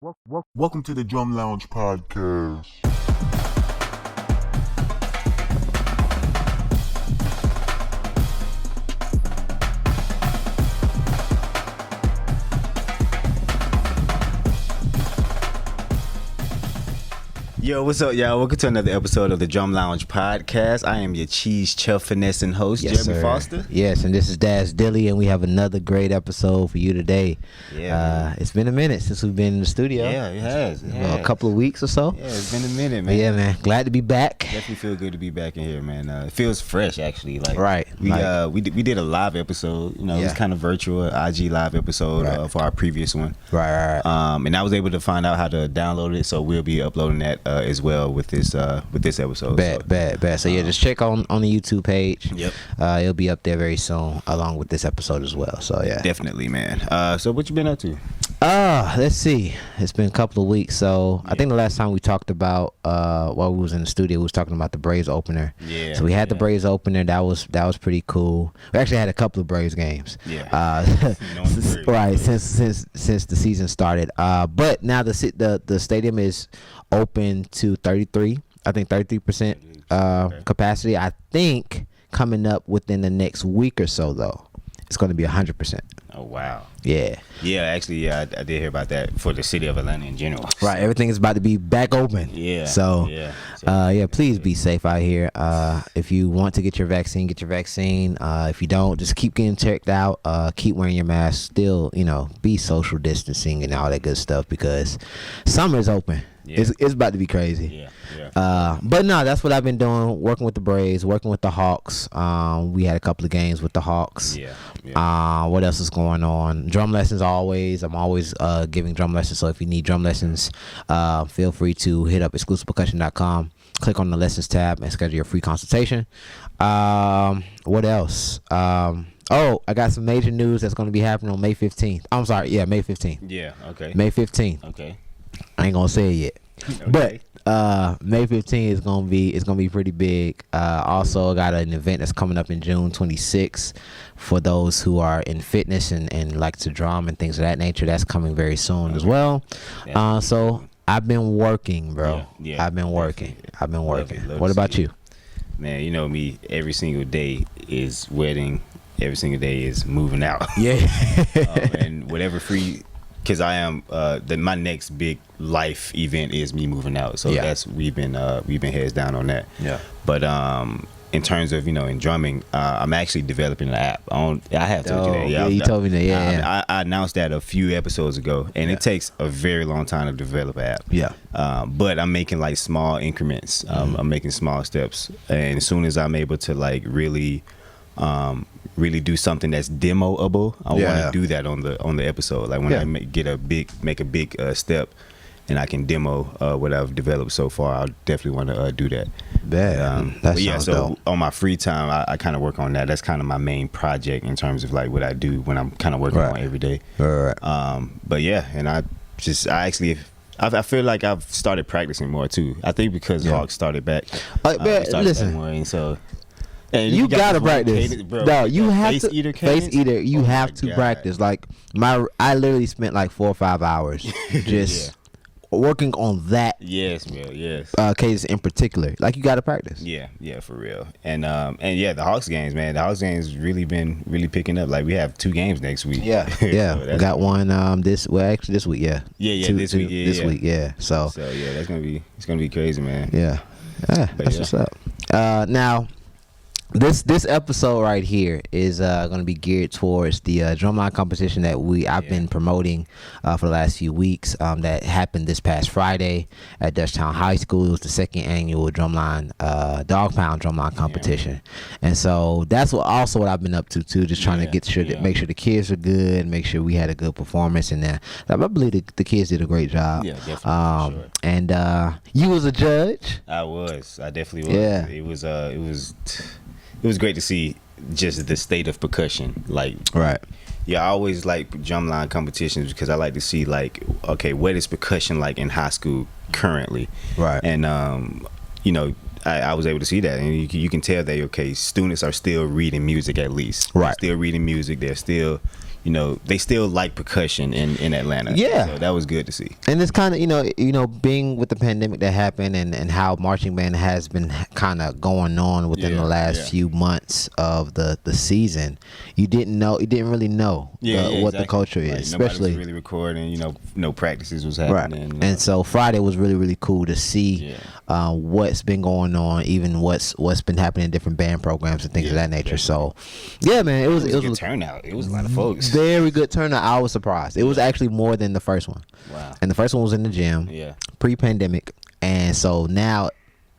Welcome to the Drum Lounge podcast. Yo, what's up, y'all? Welcome to another episode of the Drum Lounge podcast. I am your cheese chuff finessing host, Yes, Jeremy sir. Foster. Yes, and this is Daz Dilly, and we have another great episode for you today. Yeah, it's been a minute since we've been in the studio. Yeah, it has. A couple of weeks or so. Yeah, it's been a minute, But man. yeah, man, glad to be back. Definitely feel good to be back in here, man. It feels fresh, actually. Like, Right, We like- we did a live episode. You know, it was Yeah. kind of virtual IG live episode Right. for our previous one. Right. And I was able to find out how to download it, so we'll be uploading that as well with this episode. Bad. So yeah, just check on the YouTube page. Yep. It'll be up there very soon, along with this episode as well. So yeah. Definitely, man. So what you been up to? Let's see. It's been a couple of weeks. So I think the last time we talked about while we was in the studio, we was talking about the Braves opener. Yeah. So we had the yeah. Braves opener. That was pretty cool. We actually had a couple of Braves games. Yeah. Right. Since the season started. But now the stadium is open to 33. I think 33% capacity. I think coming up within the next week or so though, it's going to be 100%. Oh wow. Yeah. Yeah, actually, yeah, I did hear about that for the city of Atlanta in general. Right, everything is about to be back open. Yeah. So, yeah. please be safe out here. If you want to get your vaccine, get your vaccine. If you don't, just keep getting checked out. Keep wearing your mask. Still, be social distancing and all that good stuff because summer is open. Yeah. It's about to be crazy. Yeah. But no, that's what I've been doing. Working with the Braves, working with the Hawks. We had a couple of games with the Hawks. Yeah. What else is going on? Drum lessons always. I'm always giving drum lessons. So if you need drum lessons, feel free to hit up exclusivepercussion.com. Click on the lessons tab and schedule your free consultation. What else? I got some major news that's going to be happening on May 15th. I'm sorry. Yeah, May 15th. Yeah. Okay. May 15th. Okay. I ain't gonna say it yet. Okay. But May 15th is gonna be pretty big. Also got an event that's coming up in June 26th for those who are in fitness and like to drum and things of that nature. That's coming very soon as well. So I've been working, bro. Yeah. I've been working. Love to What about see you? Man, you know me. Every single day is wedding. Every single day is moving out. Yeah. And whatever free. Because I am my next big life event is me moving out, so Yeah. we've been heads down on that. Yeah. But in terms of in drumming, I'm actually developing an app. I have told you that. Yeah, you told me that. Yeah. I announced that a few episodes ago, and Yeah. it takes a very long time to develop an app. Yeah. But I'm making like small increments. I'm making small steps, and as soon as I'm able to like really do something that's demoable, I want to do that on the episode. Like when I make a big step, and I can demo what I've developed so far, I'll definitely want to do that. But yeah, so dope. on my free time, I kind of work on that. That's kind of my main project in terms of like what I do when I'm kind of working on every day. Right. But yeah, and I feel like I've started practicing more too. I think because Hawks started back. Listen. More, and so. And You gotta this one practice. cadence, bro. No, you have Face to eater face cadence? eater. You Oh my have to God. practice. Like I literally spent like 4 or 5 hours just working on that Yes, bro. Yes. cadence in particular. Like you gotta practice. Yeah, for real. And yeah, the Hawks games, man. The Hawks games been really picking up. Like we have 2 games next week. Yeah. So We that's- got one this week. Yeah. Yeah, this week. Yeah, this yeah. week. Yeah. So So yeah, it's gonna be crazy, man. yeah. That's yeah. what's up. Now. This episode right here is going to be geared towards the drumline competition that I've been promoting for the last few weeks. That happened this past Friday at Dutchtown High School. It was the 2nd annual drumline Dawg Pound Drumline competition, and so that's what I've been up to too. Just trying to make sure the kids are good, make sure we had a good performance, and I believe the kids did a great job. Yeah, definitely. For sure. And you was a judge. I definitely was. Yeah. It was great to see just the state of percussion. Like, Right. yeah, I always like drumline competitions because I like to see like, okay, what is percussion like in high school currently? Right. And I was able to see that, and you can tell that students are still reading music at least. Right. They're still reading music. They're still, they still like percussion in Atlanta. Yeah. So that was good to see. And it's kind of being with the pandemic that happened and how marching band has been kind of going on within the last few months of the season. You didn't really know what the culture is, like, especially nobody was really recording. No practices was happening. Right. And so Friday was really, really cool to see what's been going on, even what's been happening in different band programs and things of that nature. Definitely. So yeah, man, it was a good turnout. It was a lot of folks. Very good turnout. I was surprised. It was actually more than the first one. Wow. And the first one was in the gym, pre-pandemic, and so now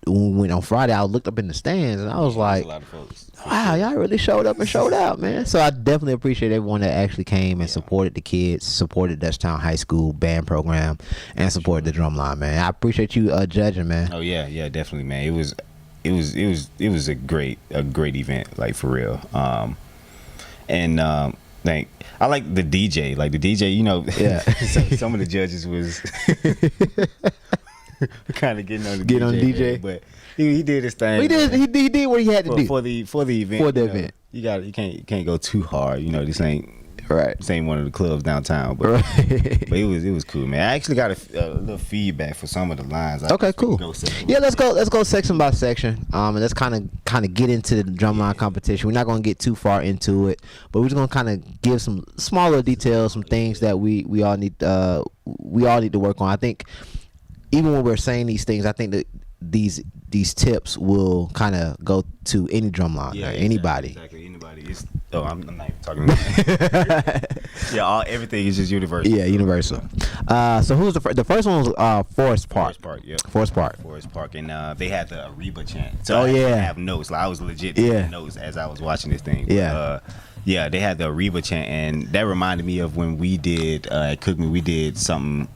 when on Friday I looked up in the stands and I was like, a lot of folks. wow, y'all really showed up and showed out, man. So I definitely appreciate everyone that actually came and supported the kids, supported Dutchtown High School band program, and supported the drumline, man. I appreciate you judging, man. Oh yeah, definitely, man. It was a great event, like, for real. Like, I like the DJ. Like, the DJ, some of the judges was kind of getting on the DJ, but he did his thing. He did what he had to do for the event. For the event, you can't go too hard. This ain't right. Same one of the clubs downtown, but but it was cool, man. I actually got a little feedback for some of the lines. Okay, cool. Let's go section by section. And let's kind of get into the drumline competition. We're not gonna get too far into it, but we're just gonna kind of give some smaller details, some things that we all need to work on. I think even when we're saying these things, I think that these tips will kind of go to any drumline, anybody. Exactly, anybody. I'm not even talking about everything is just universal. Yeah, universal. So who's the first one was Forest Park. Forest Park, and they had the Ariba chant. So I have notes. Like, I was legit taking notes as I was watching this thing. But, they had the Ariba chant, and that reminded me of when we did at Cook Me. We did some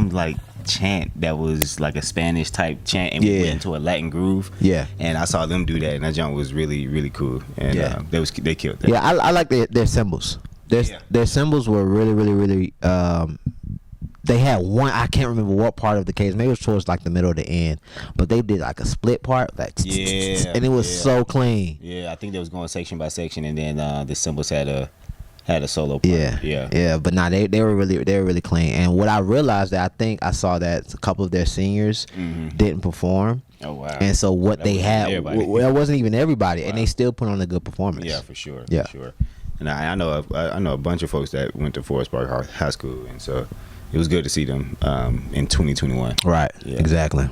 like chant that was like a Spanish type chant, and we went into a Latin groove. Yeah, and I saw them do that, and that jump was really, really cool. And they killed that. Yeah, I like their cymbals. Their cymbals were really, really, really. They had one, I can't remember what part of the case. Maybe it was towards like the middle or the end, but they did like a split part, like and it was so clean. Yeah, I think they was going section by section, and then the cymbals had a solo part. Yeah. But they were really clean. And what I realized, that I think I saw that a couple of their seniors didn't perform. Oh wow! And so what they had, it wasn't even everybody, and they still put on a good performance. Yeah, for sure. Yeah, for sure. And I know a bunch of folks that went to Forest Park High School, and so it was good to see them in 2021. Right. Yeah. Exactly.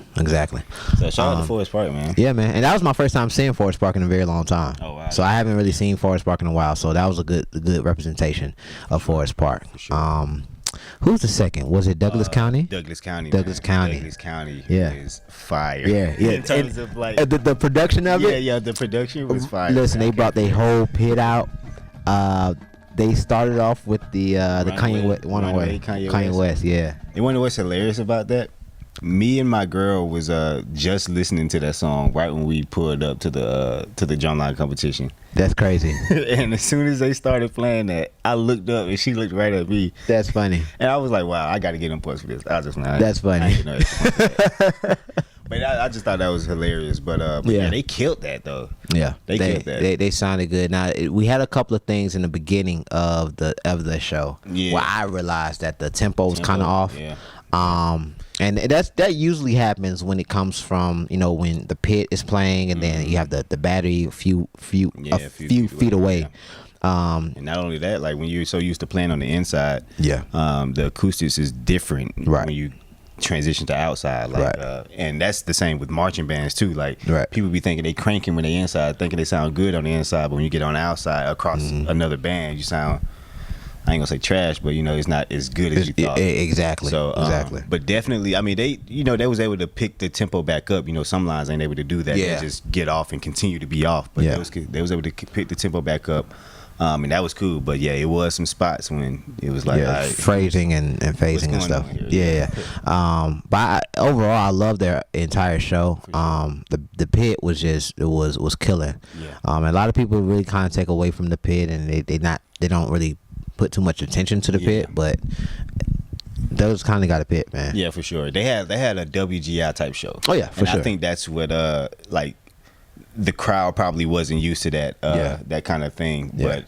So shout out to Forest Park, man. Yeah, man. And that was my first time seeing Forest Park in a very long time. Oh wow. So I haven't really seen Forest Park in a while. So that was a good representation of Forest Park. For sure. Who's the second? Was it Douglas County? Douglas County. Douglas County is fire. Yeah. In terms of like the production of it. Yeah, the production was fire. Listen, they brought their whole pit out. They started off with the Kanye West, yeah. You wanna know what's hilarious about that? Me and my girl was just listening to that song right when we pulled up to the drumline competition. That's crazy. And as soon as they started playing that, I looked up and she looked right at me. That's funny. And I was like, wow, I got to get on points for this. I was just like, that's funny. But I just thought that was hilarious. But yeah, they killed that though. Yeah, they killed that. They sounded good. Now we had a couple of things in the beginning of the show where I realized that the tempo was kind of off. Yeah. And that usually happens when it comes from when the pit is playing and then you have the battery a few feet away. Yeah. And not only that, like when you're so used to playing on the inside, the acoustics is different when you transition to outside, like and that's the same with marching bands too. Like people be thinking they cranking when they inside, thinking they sound good on the inside, but when you get on the outside across another band, you sound, I ain't gonna say trash, but it's not as good as you thought. Exactly. So but definitely, I mean, they was able to pick the tempo back up. Some lines ain't able to do that. They just get off and continue to be off. But they was able to pick the tempo back up. And that was cool, but yeah, it was some spots when it was like phrasing and phasing and stuff. But overall, I love their entire show. The pit was just was killing. A lot of people really kind of take away from the pit, and they don't really put too much attention to the pit, but those kind of got a pit, man. Yeah, for sure. They had a WGI type show. Oh yeah, for sure. I think that's what the crowd probably wasn't used to that that kind of thing, but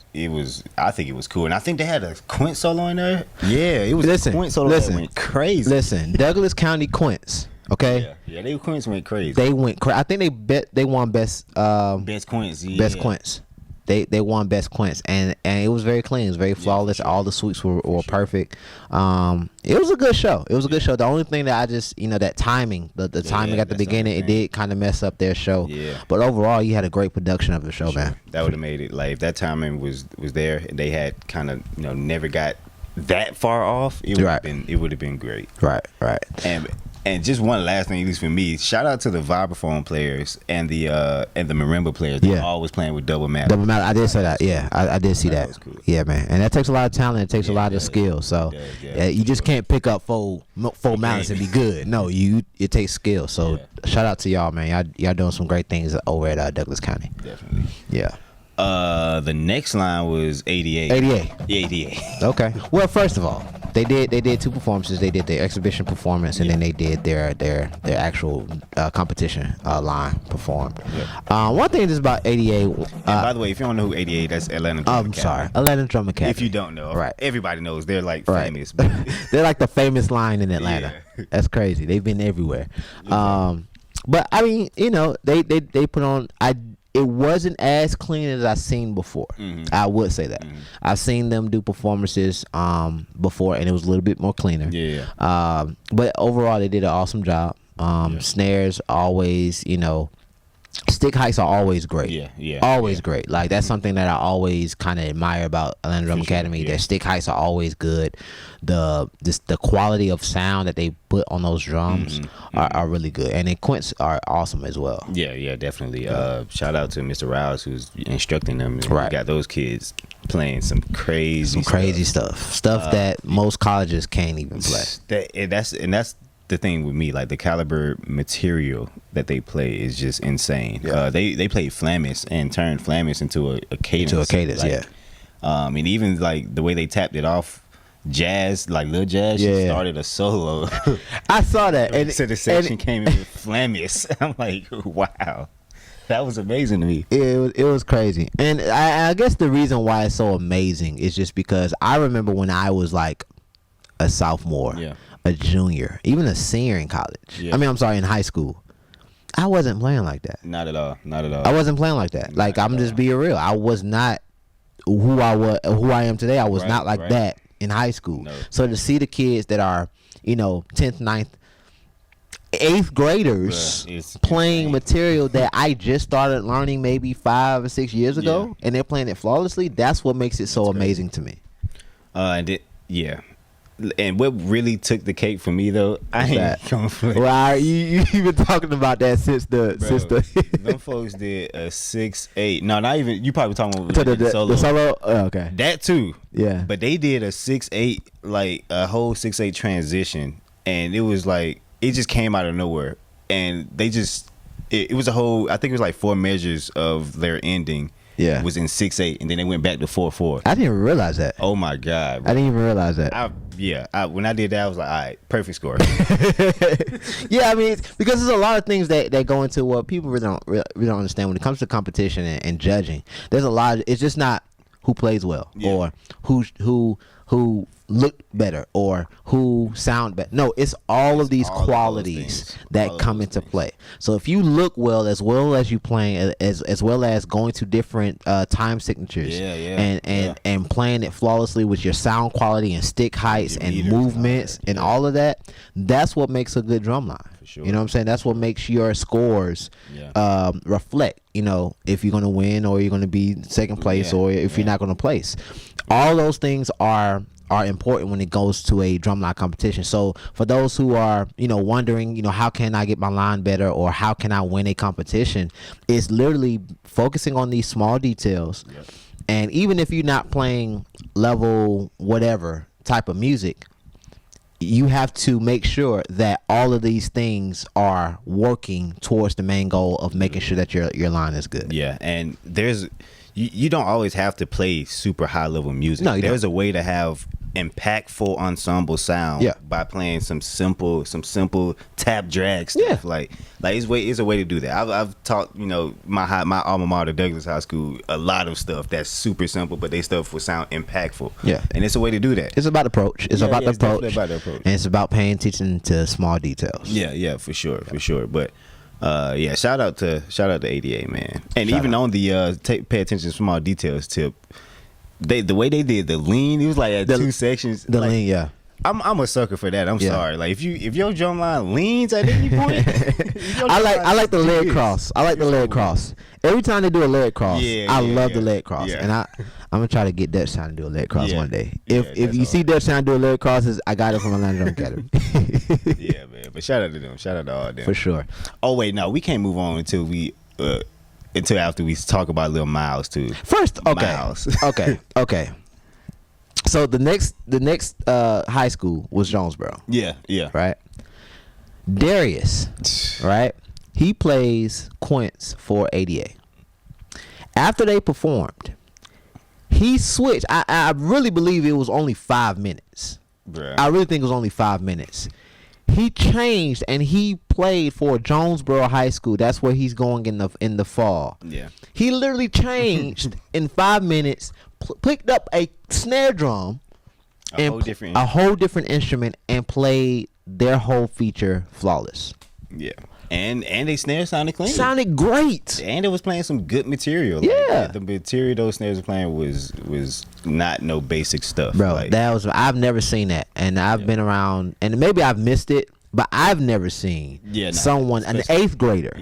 I think it was cool, and I think they had a quint solo in there. Yeah, it was a quint solo that went crazy. Listen, Douglas County quints. Okay. Yeah, they quints went crazy. They went. I think they won best quints. Yeah. Best quints. They won best quints, and it was very clean. It was very flawless. Sure. All the sweeps were perfect. It was a good show. It was a good show. The only thing that I just that timing, the timing at the beginning, it did kind of mess up their show. Yeah. But overall, you had a great production of the show, man. That would have made it if that timing was there, and they had kind of never got that far off. It would have been great. Right. And just one last thing, at least for me, shout out to the vibraphone players and the marimba players. They're always playing with double mallet. Double mallet. I did say that. Yeah, I did see that. Was cool. Yeah, man. And that takes a lot of talent. It takes a lot of skill. So you just can't pick up full mallets and be good. No, it takes skill. So shout out to y'all, man. Y'all doing some great things over at Douglas County. Definitely. Yeah. The next line was 88. 88. Okay. Well, first of all, they did two performances. They did their exhibition performance, and then they did their actual competition line performed. Yeah. One thing is about 88. And by the way, if you don't know who 88, that's Atlanta Drum Academy. I'm sorry, Atlanta Drum Academy. If you don't know, right? Everybody knows they're famous. They're like the famous line in Atlanta. Yeah. That's crazy. They've been everywhere. But I mean, they put on. It wasn't as clean as I've seen before. Mm-hmm. I would say that. Mm-hmm. I've seen them do performances before, and it was a little bit more cleaner. Yeah. But overall, they did an awesome job. Snares always, stick heights are always great. Always great. Like that's something that I always kind of admire about Atlanta Drum Academy. Their stick heights are always good. The quality of sound that they put on those drums are really good, and the quints are awesome as well. Yeah, definitely. Shout out to Mr. Rouse who's instructing them. Right. We got those kids playing some crazy stuff that most colleges can't even play. That's the thing with me, like the caliber material that they play is just insane. They played Flamis and turned Flamis into a cadence. And even like the way they tapped it off, Jazz, like Lil Jazz, she started a solo. I saw that. And so the section came in with Flamis. I'm like, wow. That was amazing to me. It was crazy. And I guess the reason why it's so amazing is just because I remember when I was like a sophomore. Yeah. A junior, even a senior in college. Yeah. I mean, I'm sorry, in high school. I wasn't playing like that. Not at all. I wasn't playing like that. Like I'm just being real. I was not who I am today. I was not like that in high school. No. So to see the kids that are, 10th, 9th, 8th graders playing material that I just started learning maybe 5 or 6 years ago, and they're playing it flawlessly, that's what makes it so amazing to me. And what really took the cake for me though, I ain't gonna play. Well, you've been talking about that since the them folks did a 6/8. No, not even. You probably talking about the solo. The solo. Oh, okay. That too. Yeah. But they did a 6/8, like a whole 6/8 transition, and it was like it just came out of nowhere, and they just it was a whole. I think it was like 4 measures of their ending. Yeah, was in 6/8, and then they went back to 4/4. I didn't even realize that. Oh my god, bro. I didn't even realize that. When I did that, I was like, all right, perfect score. Yeah, I mean, because there's a lot of things that go into what people really don't understand when it comes to competition and judging. There's a lot. It's just not who plays well or who look better or who sound better. No, it's all of these qualities that come into play. So if you look well as you playing, as well as going to different time signatures and playing it flawlessly with your sound quality and stick heights and movements and all of that, that's what makes a good drum line. Sure. You know what I'm saying? That's what makes your scores reflect, if you're going to win or you're going to be second place or if you're not going to place. All those things are important when it goes to a drumline competition. So for those who are, wondering, how can I get my line better or how can I win a competition, it's literally focusing on these small details. Yep. And even if you're not playing level whatever type of music, you have to make sure that all of these things are working towards the main goal of making sure that your line is good. Yeah, and you don't always have to play super high level music. No, there's a way to have impactful ensemble sound by playing some simple tap drag stuff. Like it's a way to do that. I've taught, you know, my alma mater, Douglas High School, a lot of stuff that's super simple, but they stuff will sound impactful. Yeah, and it's a way to do that. It's about approach. It's about the approach. It's about the approach, and it's about paying attention to small details. Yeah, for sure. But shout out to ADA, man. And even on the pay attention to small details tip, the way they did the lean, it was like at 2 sections. The lean, yeah. I'm a sucker for that. I'm sorry. Like if your drum line leans at any point, I like the leg cross. I like the leg cross. Every time they do a leg cross, I love the leg cross. And I'm gonna try to get Dutchtown to do a leg cross one day. If you see Dutchtown do a leg crosses, I got it from Atlanta Drum Academy. Yeah, man. But shout out to them. Shout out to all of them. For sure. Oh wait, no, we can't move on until after we talk about Lil Miles too. First, okay. Miles. okay. So the next high school was Jonesboro. Yeah. Right. Darius, right? He plays quints for ADA. After they performed, he switched. I really believe it was only 5 minutes. Bruh. I really think it was only 5 minutes. He changed and he played for Jonesboro High School. That's where he's going in the fall. Yeah. He literally changed in 5 minutes, picked up a snare drum, a whole different instrument, and played their whole feature flawless. Yeah. And they snare sounded clean. Sounded great. And it was playing some good material. Yeah. Like, the material those snares were playing was not no basic stuff. Bro, like, I've never seen that. And I've been around, and maybe I've missed it, but I've never seen someone, an 8th grader,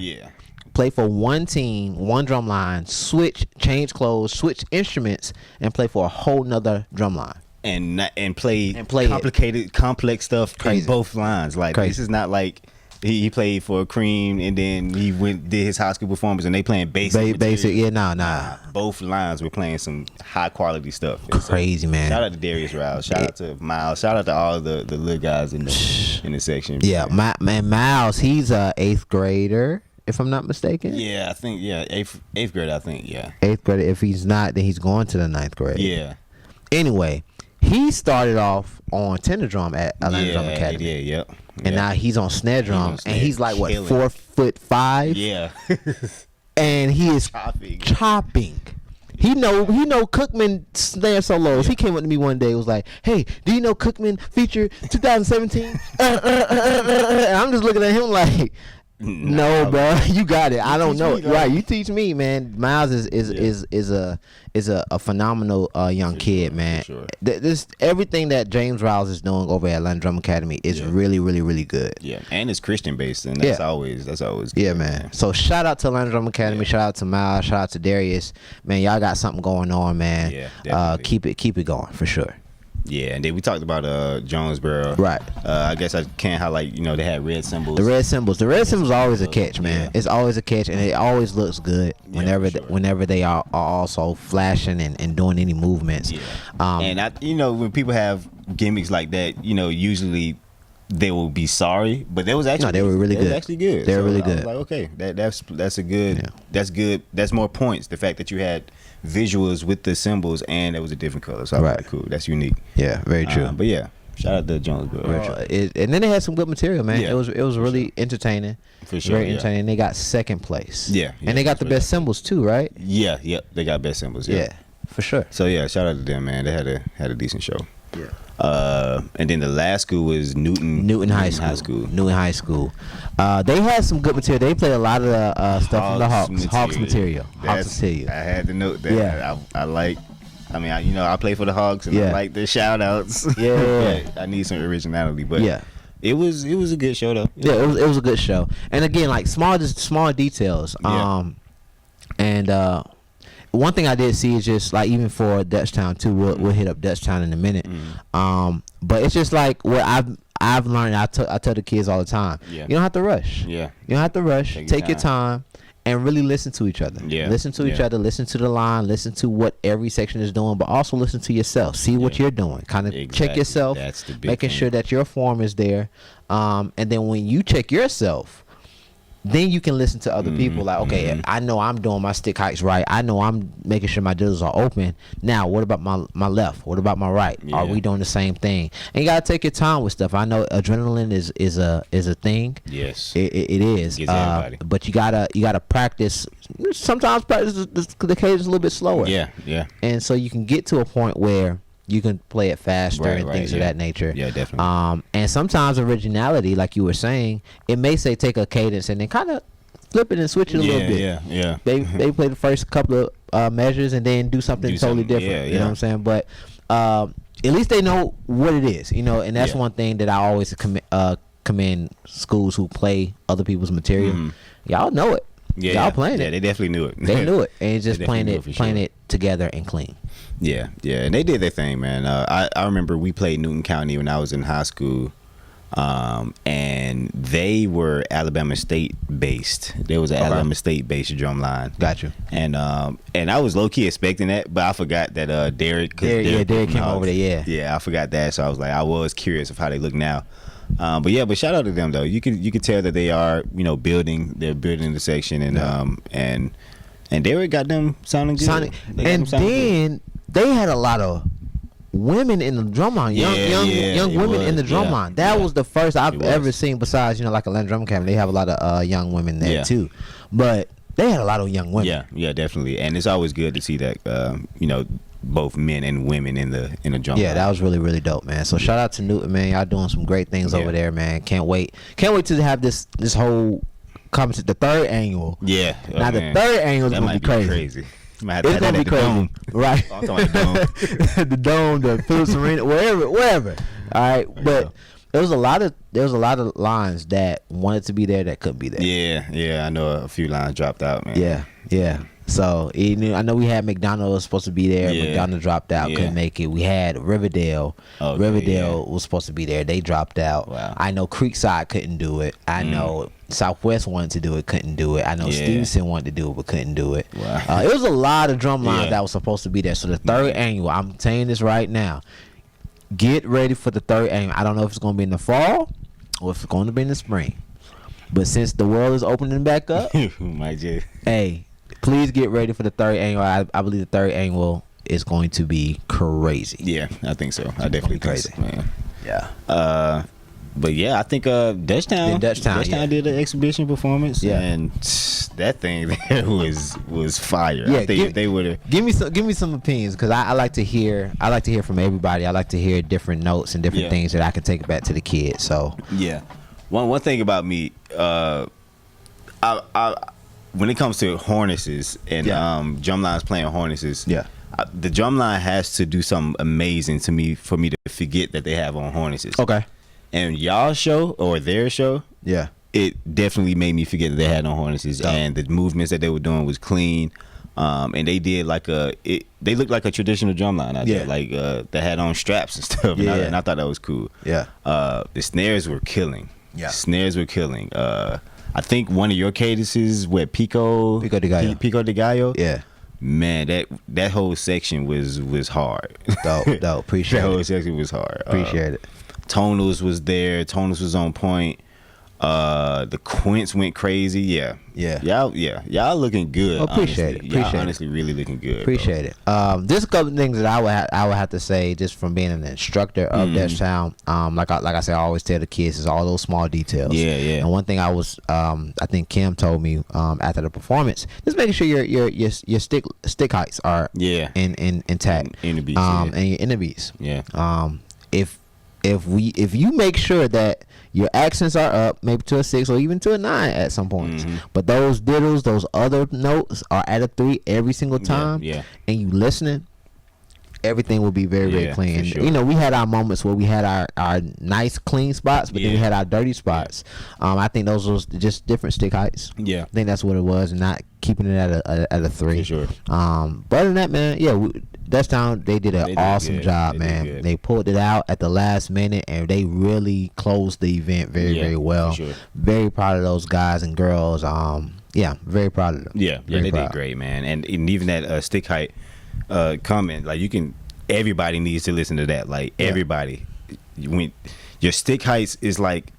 play for one team, one drum line, change clothes, switch instruments, and play for a whole nother drum line. And play complicated, complex stuff in both lines. Like this is not like he played for Cream and then he did his high school performance and they playing basic. Nah. Both lines were playing some high quality stuff. Crazy, man. Shout out to Darius Rouse. Shout out to Miles. Shout out to all the little guys in the section. Yeah, man. Miles, he's a 8th grader, if I'm not mistaken. Yeah, I think eighth grade. I think 8th grader. If he's not, then he's going to the 9th grade. Yeah. Anyway, he started off on tenor drum at Atlanta Drum Academy. Yeah. And now he's on snare drum, and he's like what, 4'5"? Yeah. And he is chopping. He know Cookman snare solos. He came up to me one day, was like, "Hey, do you know Cookman feature 2017?" And I'm just looking at him like, no, bro, you got it. I don't know. Right, you teach me, man. Miles is a phenomenal young kid, man. Sure. This everything that James Riles is doing over at Atlanta Drum Academy is really, really, really good. Yeah, and it's Christian based, and that's always good. Yeah, man. So shout out to Atlanta Drum Academy. Shout out to Miles. Shout out to Darius. Man, y'all got something going on, man. Yeah, definitely. Keep it going for sure. Yeah, and then we talked about Jonesboro. Right. I guess I can't highlight, they had red cymbals. The red cymbals are always a catch, man. Yeah. It's always a catch, and it always looks good whenever they are also flashing and doing any movements. Yeah. And when people have gimmicks like that, usually they will be sorry, but they was actually they were really good. Actually good. They were really I good. was like, okay, that's a good. That's good. That's more points. The fact that you had visuals with the symbols and it was a different color, so really cool. That's unique. Yeah, very true. But yeah, shout out to Jonesboro. And then they had some good material, man. Yeah, it was really entertaining. For sure, very entertaining. They got 2nd place. Yeah, and they got the best symbols too, right? Yeah, they got best symbols. Yeah, for sure. So yeah, shout out to them, man. They had a decent show. Yeah. And then the last school was Newton High School. Newton High School. They had some good material. They played a lot of the stuff from the Hawks material. I had to note that. Yeah. I play for the Hawks and I like the shout outs. Yeah. But I need some originality. But it was a good show though. Yeah, it was a good show. And again, like small details. And one thing I did see is just like even for Dutchtown too, we'll hit up Dutchtown in a minute. But it's just like what I've learned. I tell the kids all the time. Yeah. You don't have to rush. Yeah. You don't have to rush. Take your time and really listen to each other. Yeah. Listen to each other. Listen to the line. Listen to what every section is doing, but also listen to yourself. See what you're doing. Kind of check yourself. That's the big making thing. Sure that your form is there. And then when you check yourself, then you can listen to other people. Like, okay, I know I'm doing my stick heights right. I know I'm making sure my drills are open. Now, what about my left? What about my right? Are we doing the same thing? And you gotta take your time with stuff. I know adrenaline is a thing. Yes, it is. But you gotta practice. Sometimes practice the cadence a little bit slower. Yeah. And so you can get to a point where you can play it faster and things of that nature. Yeah, definitely. And sometimes originality, like you were saying, it may say take a cadence and then kind of flip it and switch it a little bit. Yeah. They play the first couple of measures and then do something totally different. You know what I'm saying? But at least they know what it is, you know. And that's one thing that I always commend schools who play other people's material. Y'all know it. Y'all playing it. Yeah, they definitely knew it. They knew it, and just playing it together and clean. Yeah, and they did their thing, man. I remember we played Newton County when I was in high school, and they were Alabama State based. There was an Alabama State based drumline. Got you. And I was low key expecting that, but I forgot that Derek came over there. Yeah, I forgot that, so I was curious of how they look now. But shout out to them though. You could tell that they are, building. They're building the section, and Derek got them sounding good. Then they had a lot of women in the drumline, young women in the drumline. That was the first I've ever seen. Besides, like Atlanta Drum Camp, they have a lot of young women there too. But they had a lot of young women. Yeah, definitely. And it's always good to see that, both men and women in the drum. Yeah, that was really, really dope, man. So shout out to Newton, man. Y'all doing some great things over there, man. Can't wait to have this whole competition, the third annual. Yeah. Now the third annual is gonna be crazy. It's gonna be crazy, right? I'm talking about the dome. The dome, the Phillips Arena, wherever. All right, but there was a lot of lines that wanted to be there that couldn't be there. Yeah. I know a few lines dropped out, man. Yeah. So I know we had McDonald was supposed to be there. McDonald dropped out, couldn't make it. We had Riverdale. Riverdale was supposed to be there. They dropped out. Wow. I know Creekside couldn't do it. I know Southwest wanted to do it, couldn't do it. I know Stevenson wanted to do it, but couldn't do it. Wow. It was a lot of drum lines that was supposed to be there. So the third annual, I'm saying this right now, get ready for the third annual. I don't know if it's going to be in the fall or if it's going to be in the spring. But since the world is opening back up, hey, please get ready for the third annual. I believe the third annual is going to be crazy. Yeah, I think so. I definitely think so, man. Yeah. But yeah, I think Dutchtown did an exhibition performance, and that thing there was fire. Yeah, I think if they would have give me some opinions, because I like to hear from everybody. I like to hear different notes and different things that I can take back to the kids. So one thing about me, I when it comes to harnesses and drumlines playing harnesses, the drumline has to do something amazing to me for me to forget that they have on harnesses. Okay. And y'all's show or their show, it definitely made me forget that they had on harnesses, and the movements that they were doing was clean. And they did they looked like a traditional drumline out there, like they had on straps and stuff. And I thought that was cool. The snares were killing. I think one of your cadences with Pico de Gallo. Yeah. Man, that whole section was hard. Dope. Appreciate it. That whole section was hard. Appreciate it. Tonals was there. Tonals was on point. The quints went crazy. Y'all looking good. Appreciate it. Honestly, really looking good. Appreciate it. There's a couple of things that I would have to say just from being an instructor of Dutchtown. Like I say, I always tell the kids, is all those small details. And one thing I think Kim told me after the performance, just making sure your stick heights are intact. And your interbeats. If you make sure that your accents are up, maybe to a 6 or even to a 9 at some points, but those diddles, those other notes are at a 3 every single time, and you listening, everything will be very, very clean. Sure. We had our moments where we had our nice clean spots, but then we had our dirty spots. I think those was just different stick heights. I think that's what it was, and not keeping it at a 3. For sure. But other than that, man, Dutchtown, they did an awesome job, man. They pulled it out at the last minute, and they really closed the event very, very well. For sure. Very proud of those guys and girls. Very proud of them. They did great, man. And even that stick height comment, like everybody needs to listen to that. Like everybody, when your stick heights is like,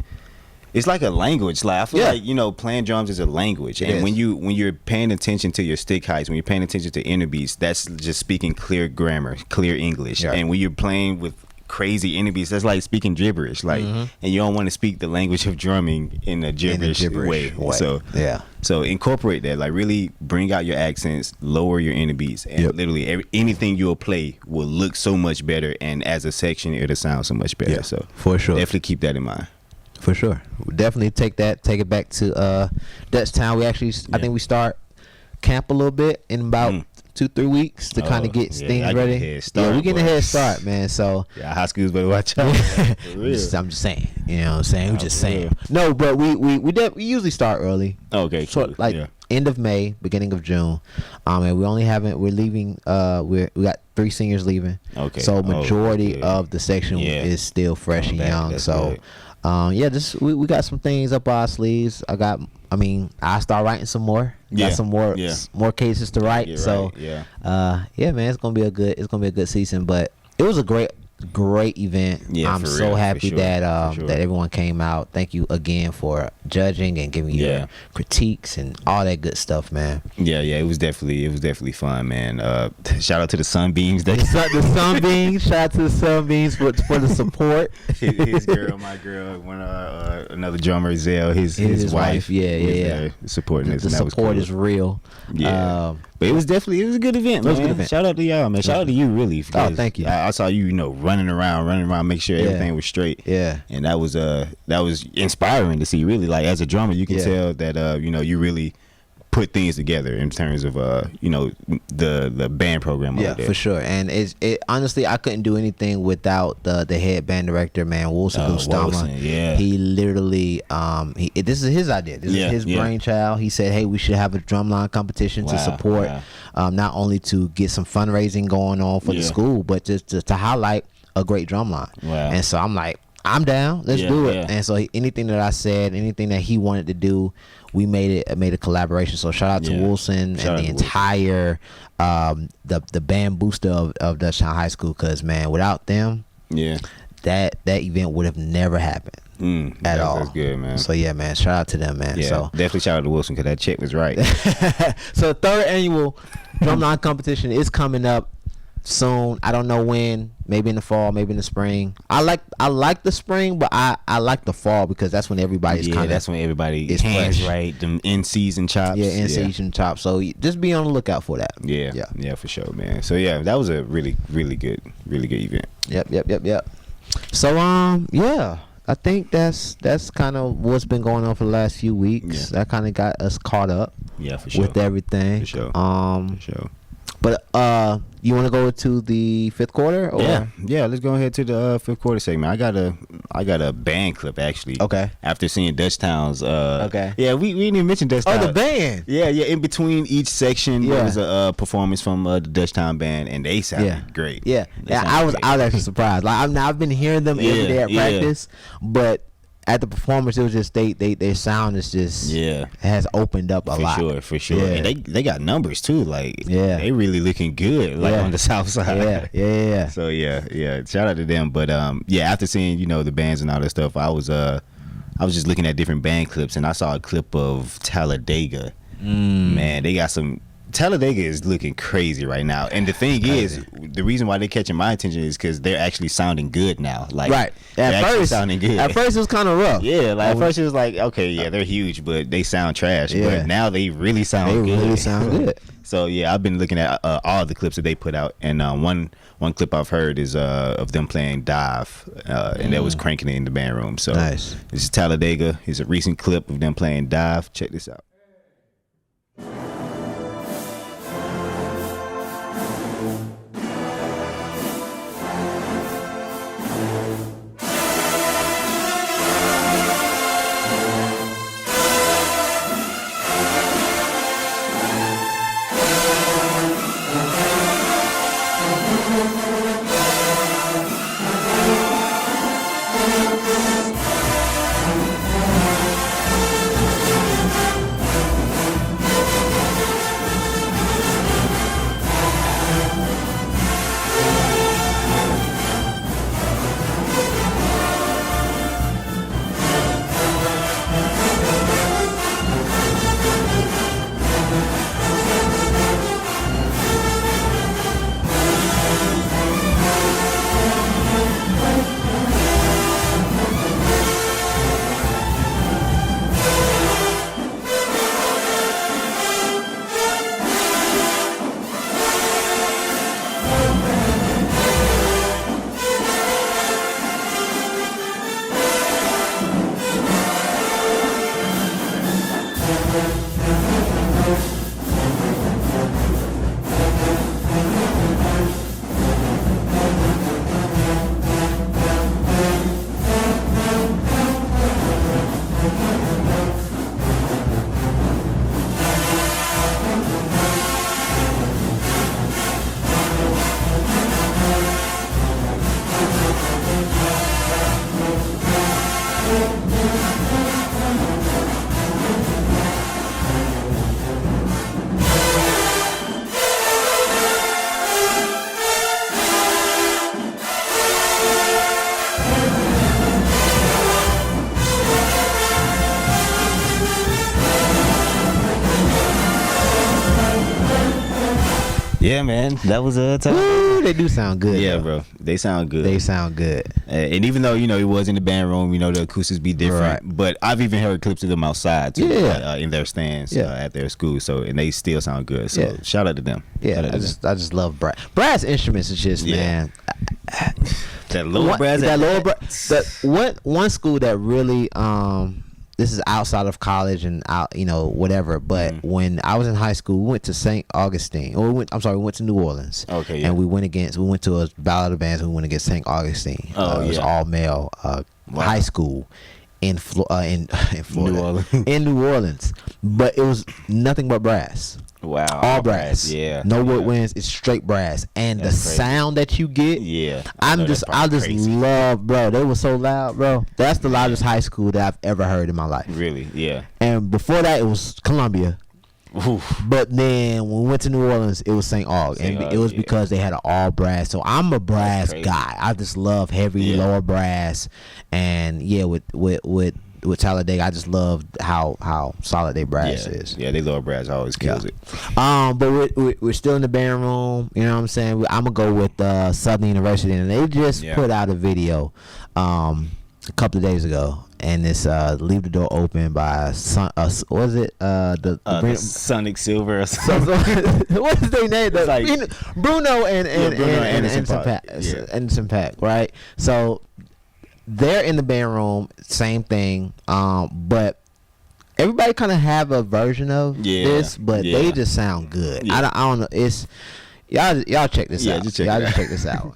it's like a language. Like I feel Yeah. like, you know, playing drums is a language. It And is. when you're paying attention to your stick heights, when you're paying attention to inner beats, that's just speaking clear grammar, clear English. Yeah. And when you're playing with crazy inner beats, that's like speaking gibberish. Like, and you don't want to speak the language of drumming in a gibberish, way. So yeah. So incorporate that. Like really bring out your accents, lower your inner beats, and literally anything you'll play will look so much better. And as a section, it'll sound so much better. Yeah, So for sure. definitely keep that in mind. For sure. We'll definitely take it back to Dutchtown. We actually, I think we start camp a little bit in about 2-3 weeks to kind of get things ready. We getting a head start, man. So high schools better watch out. For real. I'm just saying, you know what I'm saying? We're just saying. No, but we usually start early. Okay, So cool. like end of May, beginning of June. And we're leaving we got 3 seniors leaving. Okay. So majority good. of the section is still fresh and young. That's So good. just we got some things up our sleeves. I start writing some more. Got some more cases to write. So man, it's gonna be a good season. But it was a great event. I'm for so real, happy for sure, that for sure. that everyone came out. Thank you again for judging and giving your critiques and all that good stuff, man. It was definitely fun, man. Shout out to the Sunbeams. The Sunbeams. Shout out to the Sunbeams for the support. his girl, my girl, another drummer, Zell, his wife. Supporting us. The and that was support cool. is real. But it was a good event, man. It was a good event. Shout out to y'all, man. Shout out to you, really. Oh, thank you. I saw you, running around, make sure everything was straight. Yeah. And that was inspiring to see, really. Like as a drummer, you can tell that you really put things together in terms of the band program over there. For sure. And it honestly, I couldn't do anything without the head band director, man, Wilson Gustama. He literally this is his idea. This is his brainchild. He said, hey, we should have a drumline competition to support not only to get some fundraising going on for the school, but just to highlight a great drumline. And so I'm like, I'm down. Let's do it. And so anything that I said, anything that he wanted to do, we made a collaboration. So shout out to Wilson and the entire the band booster of Dutchtown High School, because man, without them, that event would have never happened at all. That's good, man. So yeah, man, shout out to them, man. Yeah, So definitely shout out to Wilson, because that check was right. so the 3rd annual drumline competition is coming up soon. I don't know when. Maybe in the fall, maybe in the spring. I like the spring, but I like the fall, because that's when everybody's that's when everybody is hands fresh. Right, them in season chops. In season chops. So just be on the lookout for that. Yeah, for sure, man. So that was a really good event. Yep. So I think that's kind of what's been going on for the last few weeks. That kind of got us caught up. For sure. With everything. For sure. For sure. But you want to go to the 5th quarter? Or? Yeah. Let's go ahead to the 5th quarter segment. I got a band clip, actually. Okay. After seeing Dutchtown's. Okay. Yeah, we didn't even mention Dutchtown. Oh, the band. Yeah. In between each section, there was a performance from the Dutchtown band, and they sounded great. Yeah. I was actually surprised. Like I've been hearing them every day at practice, but at the performance, it was just their sound is just has opened up a lot. For sure. And they got numbers too. Like they really looking good. Like on the south side. Yeah. So shout out to them. But after seeing the bands and all that stuff, I was just looking at different band clips, and I saw a clip of Talladega. Man, they got some. Talladega is looking crazy right now, and the thing is, the reason why they're catching my attention is because they're actually sounding good now. Like, at first, sounding good. At first, it was kind of rough. Yeah, like at first it was like, okay, they're huge, but they sound trash. But now they really sound good. They really sound good. So I've been looking at all the clips that they put out, and one clip I've heard is of them playing Dive, and that was cranking it in the band room. So nice. This is Talladega. It's a recent clip of them playing Dive. Check this out. Yeah, man, that was a time. Woo, they do sound good. Yeah, though. bro, they sound good. They sound good. And even though it was in the band room, the acoustics be different. Right. But I've even heard clips of them outside too, Yeah. in their stands Yeah. at their school. So and they still sound good. So Yeah. shout out to them. Yeah, Shout out to I just love brass. Brass instruments is just man. that lower brass. One school that really this is outside of college and out whatever, but when I was in high school we went to St. Augustine, or we went to New Orleans. Okay, yeah. And we went to a Ballad of Bands, and we went against St. Augustine. It was all male high school in Florida, in New Orleans, but it was nothing but brass. Wow. All brass. Yeah. No woodwinds. It's straight brass. And That's the crazy. sound that you get. Yeah. I just crazy. love, bro. They were so loud, bro. That's the loudest high school that I've ever heard in my life. Really? Yeah. And before that, it was Columbia. Oof. But then when we went to New Orleans, it was St. Aug. And it was because they had an all brass. So I'm a brass guy. I just love heavy lower brass. And yeah, with Talladega, I just love how solid their brass is. Yeah, they lower brass always kills it. But we're still in the band room. You know what I'm saying? I'm gonna go with Southern University, and they just put out a video a couple of days ago, and it's "Leave the Door Open" by what is it? The Sonic Silver. Or what is their name? Bruno and Anderson Anderson Paak, right? So they're in the band room, same thing, but everybody kind of have a version of this, but they just sound good. I don't know. It's y'all check this out. Just check y'all just check this out.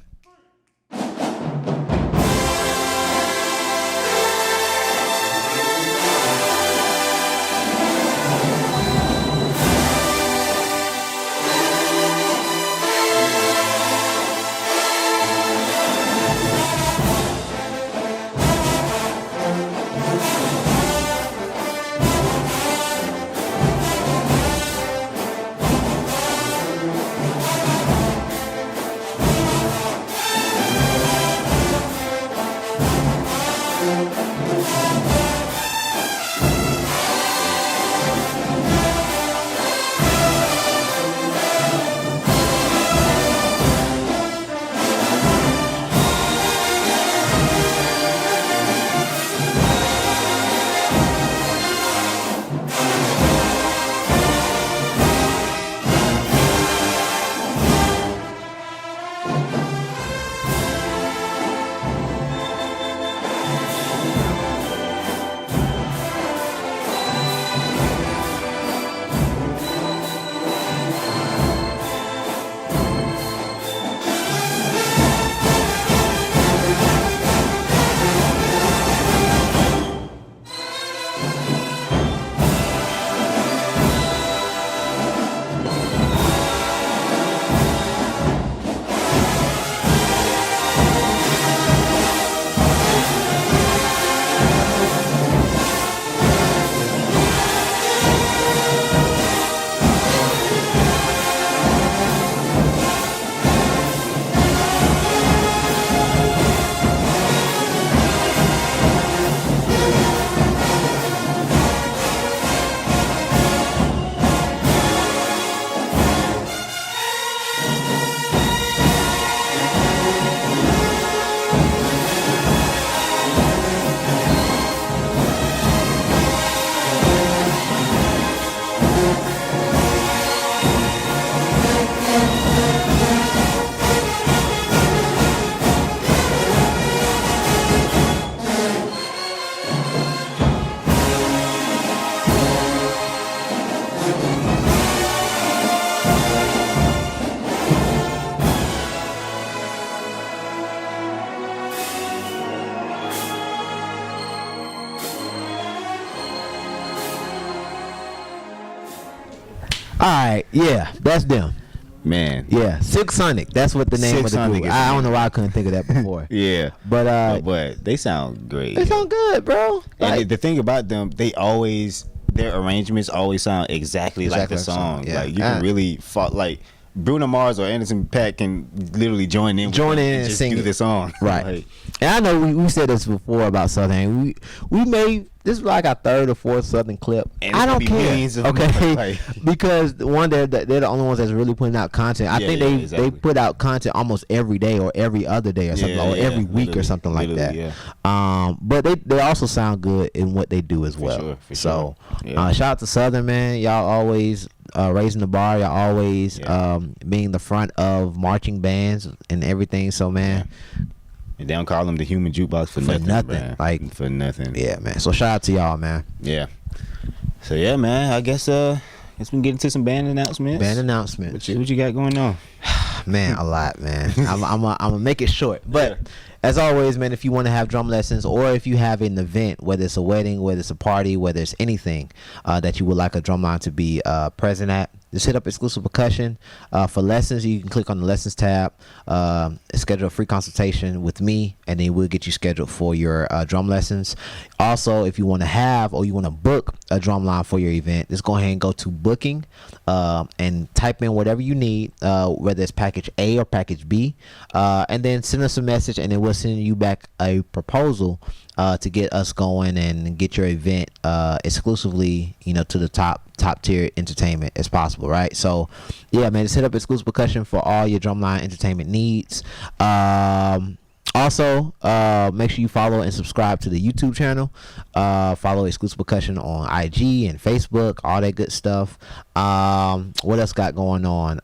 All right, yeah, that's them. Man. Yeah, Silk Sonic. That's what the name Silk of the Sonic group. is I don't know why I couldn't think of that before. Yeah. But they sound great. they sound good, bro. And the thing about them, their arrangements always sound exactly like the song. Yeah. Like you can really Bruno Mars or Anderson .Paak can literally join in and just sing do it. the song. Right. Like, And I know we said this before about Southern. We made this is like our third or fourth Southern clip. And I it's gonna don't be care. millions of them. Okay, Like- because one, they're the only ones that's really putting out content. I think they exactly. put out content almost every day or every other day or something, or every week or literally, something like that. yeah. But they also sound good in what they do as well. sure, for so sure. Yeah. shout out to Southern, man. Y'all always raising the bar. Y'all always being the front of marching bands and everything. So man. And they don't call them the human jukebox for nothing. Man. Like for nothing. Yeah, man. So shout out to y'all, man. Yeah. So yeah, man. I guess we can get into some band announcements. What you got going on? Man, a lot, man. I'm gonna make it short, but as always, man, if you want to have drum lessons, or if you have an event, whether it's a wedding, whether it's a party, whether it's anything that you would like a drumline to be present at, just hit up Exclusive Percussion. For lessons, you can click on the lessons tab, schedule a free consultation with me, and then we'll get you scheduled for your drum lessons. Also, if you want to have or you want to book a drum line for your event, just go ahead and go to booking and type in whatever you need, whether it's package A or package B, and then send us a message, and then we'll send you back a proposal to get us going and get your event exclusively, to the top tier entertainment as possible, right? So yeah, man, just hit up Exclusive Percussion for all your drumline entertainment needs. Also, make sure you follow and subscribe to the YouTube channel. Follow Exclusive Percussion on IG and Facebook, all that good stuff. What else got going on?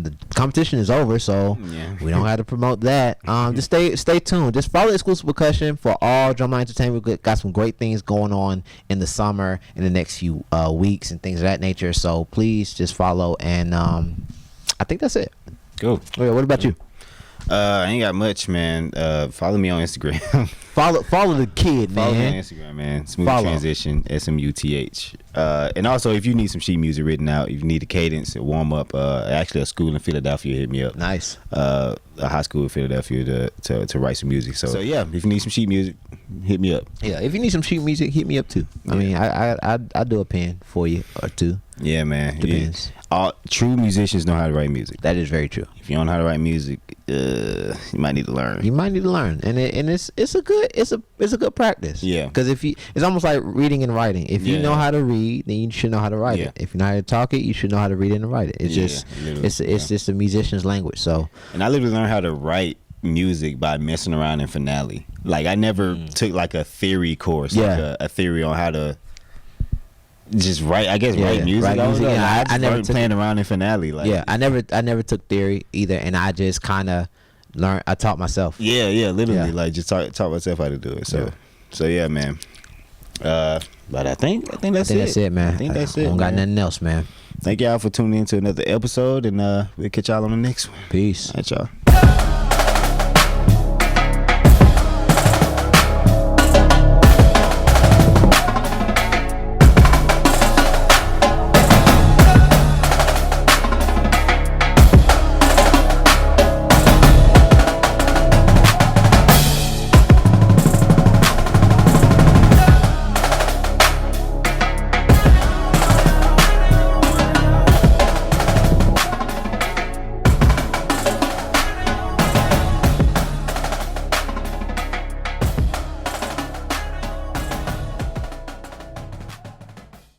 The competition is over, so we don't have to promote that. Just stay tuned. Just follow Exclusive Percussion for all drumline entertainment. We got some great things going on in the summer, in the next few weeks and things of that nature. So please just follow, and I think that's it. Cool. Okay, what about you? I ain't got much, man. Follow me on Instagram. Follow the kid, man. Follow me on Instagram, man. Smooth Follow. Transition, SMUTH. And also, if you need some sheet music written out, if you need a cadence, a warm up, actually a school in Philadelphia hit me up. Nice. A high school in Philadelphia to write some music. So yeah, if you need some sheet music, hit me up. Yeah, if you need some sheet music, hit me up too. I mean, I do a pen for you or two. Yeah, man. Depends. All true musicians know how to write music. That is very true. If you don't know how to write music, you might need to learn. And it's a good practice. Yeah. Because it's almost like reading and writing. If you know how to read, then you should know how to write it. If you know how to talk it, you should know how to read it and write it. It's just a musician's language. So. And I literally learned how to write music by messing around in Finale. Like I never took like a theory course, like a theory on how to just write. I guess write music. Write music. I never playing around in Finale. Like I never took theory either, and I just kind of learned. I taught myself. Literally, like just taught myself how to do it. So yeah, man. But I think that's it. That's it, man. I think that's it. Don't got nothing else, man. Thank y'all for tuning in to another episode, and we'll catch y'all on the next one. Peace. All right, y'all.